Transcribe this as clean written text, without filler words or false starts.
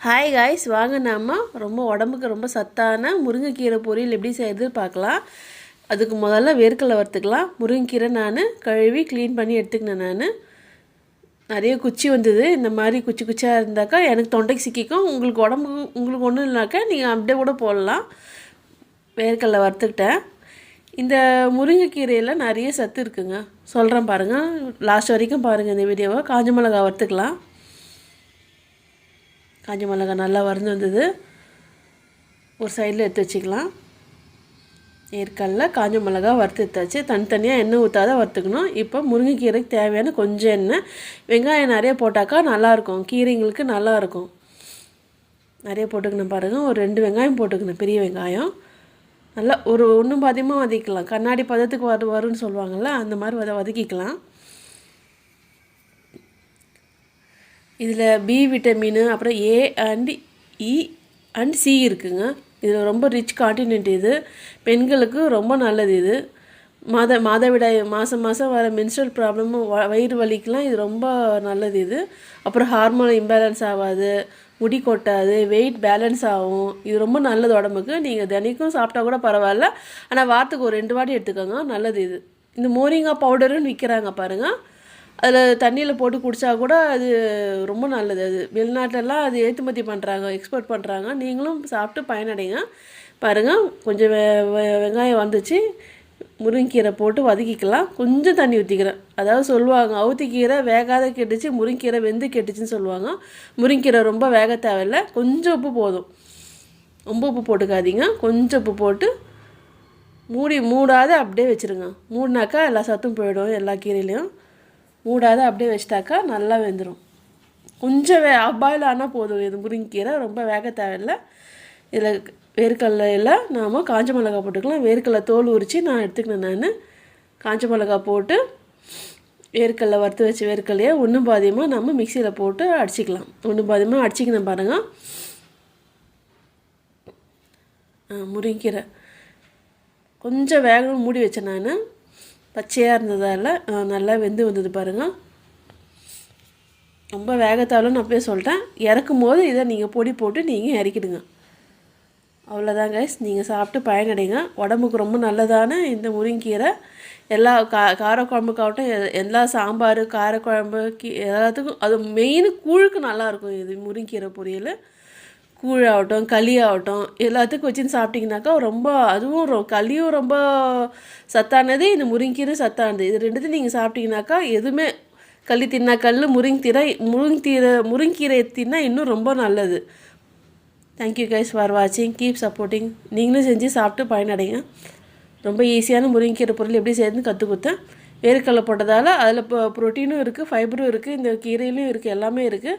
Hi guys, வாங்க நாம ரொம்ப உடம்புக்கு ரொம்ப சத்தான முருங்கைக்கீரை பொரியல் எப்படி செய்யறது பார்க்கலாம். அதுக்கு முதல்ல வேர்க்கடலை வறுத்துக்கலாம். முருங்கைக்கீரை நான் கழுவி க்ளீன் பண்ணி எடுத்துக்கினேன். நான் நிறைய குச்சி வந்தது. இந்த மாதிரி குச்சி குச்சியாக இருந்தாக்கா எனக்கு தொண்டைக்கு சிக்கிக்கும். உங்களுக்கு ஒன்றும் இல்லைனாக்கா நீங்கள் அப்படியே கூட போடலாம். வேர்க்கடலை வறுத்துக்கிட்டேன். இந்த முருங்கைக்கீரையில் நிறைய சத்து இருக்குங்க, சொல்கிறேன் பாருங்கள். லாஸ்ட் வரைக்கும் பாருங்கள் இந்த வீடியோவை. காஞ்ச மிளகா வறுத்துக்கலாம். காஞ்ச மிளகா நல்லா வறுந்து வந்தது, ஒரு சைடில் எடுத்து வச்சுக்கலாம். ஏற்கல்ல காஞ்ச மிளகா வறுத்து எடுத்தாச்சு. தனித்தனியாக எண்ணெய் ஊற்றாத வறுத்துக்கணும். இப்போ முருங்கைக்கீரைக்கு தேவையான கொஞ்சம் எண்ணெய், வெங்காயம் நிறைய போட்டாக்கா நல்லாயிருக்கும், கீரைங்களுக்கு நல்லாயிருக்கும். நிறைய போட்டுக்கணும் பாருங்கள். ஒரு 2 வெங்காயம் போட்டுக்கணும், பெரிய வெங்காயம். நல்லா ஒன்றும் பாதியமாக வதக்கிக்கலாம். கண்ணாடி பதத்துக்கு வரும்னு சொல்லுவாங்கள்ல, அந்த மாதிரி வதக்கிக்கலாம். இதில் பி விட்டமின், அப்புறம் A and E and C இருக்குங்க. இதில் ரொம்ப ரிச் கான்டினென்ட். இது பெண்களுக்கு ரொம்ப நல்லது. இது மாதவிடாய் மாதம் வர மென்ஸ்ட்ரல் ப்ராப்ளமும் வயிறு வலிக்கெலாம் இது ரொம்ப நல்லது. இது அப்புறம் ஹார்மோன் இம்பேலன்ஸ் ஆகாது, முடி கொட்டாது, வெயிட் பேலன்ஸ் ஆகும். இது ரொம்ப நல்லது உடம்புக்கு. நீங்கள் தினைக்கும் சாப்பிட்டா கூட பரவாயில்ல, ஆனால் வாரத்துக்கு ஒரு 2 வாட்டி எடுத்துக்கோங்க, நல்லது. இது இந்த மோரிங்கா பவுடருன்னு விற்கிறாங்க பாருங்கள். அதில் தண்ணியில் போட்டு குடித்தா கூட அது ரொம்ப நல்லது. அது வெளிநாட்டிலலாம் அது ஏற்றுமதி பண்ணுறாங்க, எக்ஸ்போர்ட் பண்ணுறாங்க. நீங்களும் சாப்பிட்டு பயனடைங்க. பாருங்கள், கொஞ்சம் வெங்காயம் வந்துச்சு. முருங்கைக்கீரை போட்டு வதக்கிக்கலாம். கொஞ்சம் தண்ணி ஊற்றிக்கிறேன். அதாவது சொல்லுவாங்க, அவுத்திக்கீரை வேகாத கெட்டுச்சு, முருங்கைக்கீரை வெந்து கெட்டுச்சுன்னு சொல்லுவாங்க. முருங்கைக்கீரை ரொம்ப வேக தேவையில்லை, கொஞ்சம் உப்பு போதும். ரொம்ப உப்பு போட்டுக்காதீங்க, கொஞ்சம் உப்பு போட்டு மூடாத அப்படியே வச்சுருங்க. மூடினாக்கா எல்லா சத்தும் போயிடும், எல்லா கீரையிலையும். மூடாத அப்படியே வச்சிட்டாக்கா நல்லா வெந்துடும். கொஞ்சம் ஆஃப் பாயில் ஆனால் போதும். இது முருங்கைக்கீரை ரொம்ப வேக தேவையில்லை. இதில் வேர்க்கடலையில் நாம் காஞ்ச மிளகா போட்டுக்கலாம். வேர்க்கடலை தோல் உரித்து நான் எடுத்துக்கினேன். நான் காஞ்ச மிளகா போட்டு வேர்க்கடலை வறுத்து வச்ச வேர்க்கடலையை ஒன்றும் பாதியமாக நம்ம மிக்சியில் போட்டு அடிச்சிக்கலாம். ஒன்றும் பாதியமாக அடிச்சிக்கணும் பாருங்கள். முருங்கைக்கீரை கொஞ்சம் வேகமாக மூடி வச்சேன். நான் பச்சையாக இருந்ததால் நல்லா வெந்து வந்தது பாருங்கள். ரொம்ப வேகத்தாலும் நான் போய் சொல்லிட்டேன். இறக்கும் போது இதை நீங்கள் பொடி போட்டு நீங்கள் இறக்கிடுங்க. அவ்வளோதான் கைஸ், நீங்கள் சாப்பிட்டு பயனடைங்க. உடம்புக்கு ரொம்ப நல்லதான இந்த முருங்கைக்கீரை எல்லா காரக்குழம்புக்காகட்டும், எல்லா சாம்பார், காரக்குழம்பு, எல்லாத்துக்கும், அது மெயின் கூழுக்கு நல்லாயிருக்கும். இது முருங்கைக்கீரை பொரியல் கூழாகட்டும், களி ஆகட்டும், எல்லாத்துக்கும் வச்சுன்னு சாப்பிட்டிங்கனாக்கா ரொம்ப, அதுவும் களியும் ரொம்ப சத்தானது, இந்த முருங்கைக்கீரை சத்தானது. இது ரெண்டுத்தையும் நீங்கள் சாப்பிட்டிங்கனாக்கா எதுவுமே, களி தின்னா முருங்கைக்கீரை தின்னா இன்னும் ரொம்ப நல்லது. தேங்க்யூ கைஸ் ஃபார் வாட்சிங். Keep supporting. நீங்களும் செஞ்சு சாப்பிட்டு பயனடைங்க. ரொம்ப ஈஸியான முருங்கைக்கீரை பொருள் எப்படி செய்யறதுன்னு கற்றுக் கொடுத்தேன். வேர்க்கடலை போட்டதால் அதில் ப்ரோட்டீனும் இருக்குது, ஃபைபரும் இருக்குது, இந்த கீரையிலையும் இருக்குது, எல்லாமே இருக்குது.